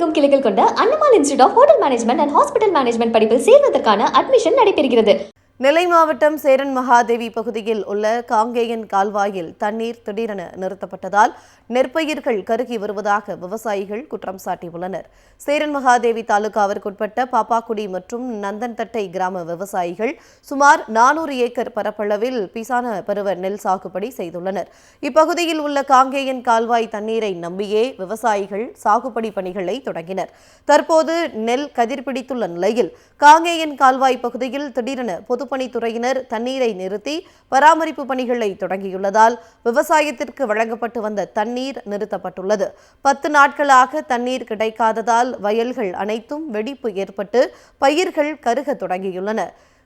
தமிழகமெங்கும் கிளைகள் கொண்ட Annamal institute of hotel management and hospital management படிப்பில் சேர்வதற்கான அட்மிஷன் நடைபெறுகிறது. நெல்லை மாவட்டம் சேரன் மகாதேவி பகுதியில் உள்ள காங்கேயன் கால்வாயில் தண்ணீர் திடீரென நிறுத்தப்பட்டதால் நெற்பயிர்கள் கருகி வருவதாக விவசாயிகள் குற்றம் சாட்டியுள்ளனர். சேரன் மகாதேவி தாலுகாவிற்குட்பட்ட பாப்பாக்குடி மற்றும் நந்தன்தட்டை கிராம விவசாயிகள் சுமார் 400 ஏக்கர் பரப்பளவில் பிசான பருவ நெல் சாகுபடி செய்துள்ளனர். இப்பகுதியில் உள்ள காங்கேயன் கால்வாய் தண்ணீரை நம்பியே விவசாயிகள் சாகுபடி பணிகளை தொடங்கினர். தற்போது நெல் கதிர்பிடித்துள்ள நிலையில் காங்கேயன் கால்வாய் பகுதியில் திடீரென பொதுப்பணித்துறையினர் தண்ணீரை நிறுத்தி பராமரிப்பு பணிகளை தொடங்கியுள்ளதால் விவசாயத்திற்கு வழங்கப்பட்டு வந்த தண்ணீர் நிறுத்தப்பட்டுள்ளது. 10 நாட்களாக தண்ணீர் கிடைக்காததால் வயல்கள் அனைத்தும் வெடிப்பு ஏற்பட்டு பயிர்கள் கருக தொடங்கியுள்ளன.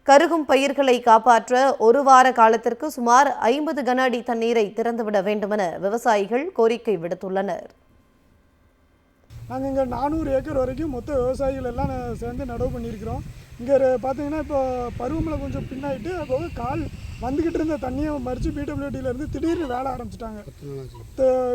கருகும் பயிர்களை காப்பாற்ற ஒரு வார காலத்திற்கு சுமார் 50 கன அடி தண்ணீரை திறந்துவிட வேண்டுமென விவசாயிகள் கோரிக்கை விடுத்துள்ளனர். நாங்கள் இங்கே 400 ஏக்கர் வரைக்கும் மொத்த விவசாயிகள் எல்லாம் சேர்ந்து நடவு பண்ணியிருக்கிறோம். இங்கே பார்த்தீங்கன்னா இப்போ பருவமழை கொஞ்சம் பின்னாயிட்டு அப்போது கால் வந்துக்கிட்டு இருந்த தண்ணியை மறித்து பிடபிள்யூடியிலேருந்து திடீர்னு வேலை ஆரம்பிச்சிட்டாங்க.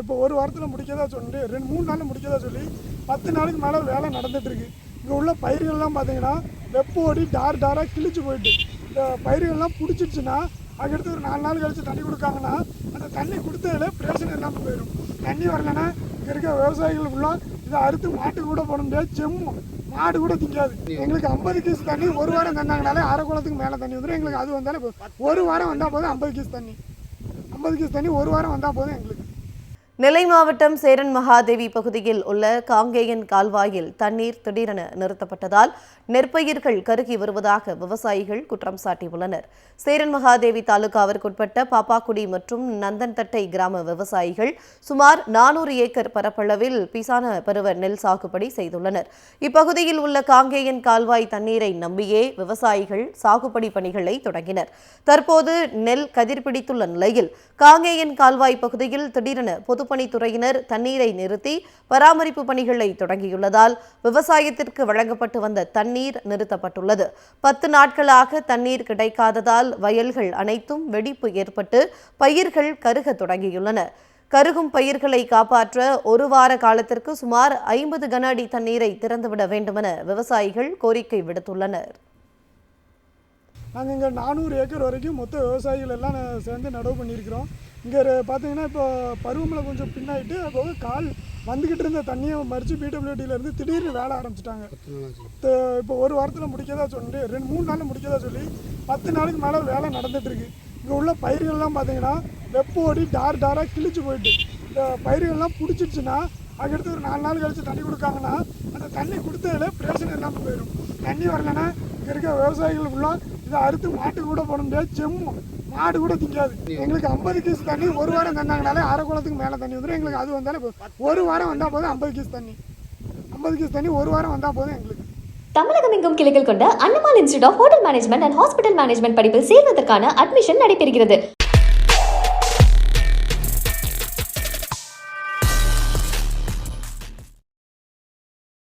இப்போ ஒரு வாரத்தில் முடிக்கதா சொல்லி 2-3 நாளில் முடிக்கதா சொல்லி 10 நாளுக்கு மேலே வேலை நடந்துகிட்ருக்கு. இங்கே உள்ள பயிர்கள்லாம் பார்த்தீங்கன்னா வெப்போடி டாராக கிழிச்சு போயிட்டு இந்த பயிர்கள்லாம் பிடிச்சிடுச்சுன்னா அதுக்கடுத்து ஒரு 4 நாள் கழித்து தண்ணி கொடுக்காங்கன்னா அந்த தண்ணி கொடுத்ததில் பிரயோஜனம் இல்லாமல் போயிடும். தண்ணி வரலைன்னா இங்கே இருக்க விவசாயிகளுக்குள்ள இதை அறுத்து மாட்டுக்கு கூட போட முடியாது, செம்மும் மாடு கூட திங்காது. எங்களுக்கு 50 கீஸ் தண்ணி ஒரு வாரம் தந்தாங்கனாலே அரை குளத்துக்கு மேலே தண்ணி வந்துடும். எங்களுக்கு அது வந்தாலே ஒரு வாரம் வந்தால் போதும் 50 கீஸ் தண்ணி ஒரு வாரம் வந்தால் போதும் எங்களுக்கு. நெல்லை மாவட்டம் சேரன் மகாதேவி பகுதியில் உள்ள காங்கேயன் கால்வாயில் தண்ணீர் திடீரென நிறுத்தப்பட்டதால் நெற்பயிர்கள் கருகி வருவதாக விவசாயிகள் குற்றம் சாட்டியுள்ளனர். சேரன் மகாதேவி தாலுகாவிற்குட்பட்ட பாப்பாக்குடி மற்றும் நந்தன்தட்டை கிராம விவசாயிகள் சுமார் 400 ஏக்கர் பரப்பளவில் பிசான பருவ நெல் சாகுபடி செய்துள்ளனர். இப்பகுதியில் உள்ள காங்கேயன் கால்வாய் தண்ணீரை நம்பியே விவசாயிகள் சாகுபடி பணிகளை தொடங்கினர். தற்போது நெல் கதிர்பிடித்துள்ள நிலையில் காங்கேயன் கால்வாய் பகுதியில் திடீரென பொதுப்பணித்துறையினர் தண்ணீரை நிறுத்தி பராமரிப்பு பணிகளை தொடங்கியுள்ளதால் விவசாயத்திற்கு வழங்கப்பட்டு வந்த தண்ணீர் நிறுத்தப்பட்டுள்ளது. 10 நாட்களாக தண்ணீர் கிடைக்காததால் வயல்கள் அனைத்தும் வெடிப்பு ஏற்பட்டு பயிர்கள் கருக தொடங்கியுள்ளன. கருகும் பயிர்களை காப்பாற்ற ஒரு வார காலத்திற்கு சுமார் 50 கன அடி தண்ணீரை திறந்துவிட வேண்டுமென விவசாயிகள் கோரிக்கை விடுத்துள்ளனர். நாங்கள் இங்கே 400 ஏக்கர் வரைக்கும் மொத்த விவசாயிகள் எல்லாம் சேர்ந்து நடவு பண்ணியிருக்கிறோம். இங்கே பார்த்தீங்கன்னா இப்போ பருவமழை கொஞ்சம் பின்னாயிட்டு அப்போது கால் வந்துக்கிட்டு இருந்த தண்ணியை மறித்து பிடபிள்யூடியிலேருந்து திடீர்னு வேலை ஆரம்பிச்சிட்டாங்க. இப்போ ஒரு வாரத்தில் முடிக்கதா சொல்லி 2-3 நாளில் முடிக்கதா சொல்லி 10 நாளுக்கு மேலே வேலை நடந்துகிட்ருக்கு. இங்கே உள்ள பயிர்கள்லாம் பார்த்தீங்கன்னா வெப்போடி டாராக கிழிச்சு போயிட்டு இந்த பயிர்கள்லாம் பிடிச்சிடுச்சுன்னா அதுக்கடுத்து ஒரு 4 நாள் கழித்து தண்ணி கொடுக்காங்கன்னா அந்த தண்ணி கொடுத்ததில் பிரயோஜனம் இல்லாமல் போயிடும். தண்ணி வரலைன்னா இங்கே இருக்க விவசாயிகளுக்குள்ள இதை அறுத்து மாட்டுக்கு கூட போட முடியாது, செம்மும் மாடு கூட திங்காது. எங்களுக்கு 50 கீஸ் தண்ணி ஒரு வாரம் தந்தாங்கனாலே அரை குளத்துக்கு மேலே தண்ணி வந்துடும். எங்களுக்கு அது வந்தாலே ஒரு வாரம் வந்தால் போதும் 50 கீஸ் தண்ணி ஒரு வாரம் வந்தால் போதும் எங்களுக்கு. தமிழகமெங்கும் கிளைகள் கொண்ட Annamal institute of hotel management and hospital management படிப்பில் சேர்வதற்கான அட்மிஷன் நடைபெறுகிறது.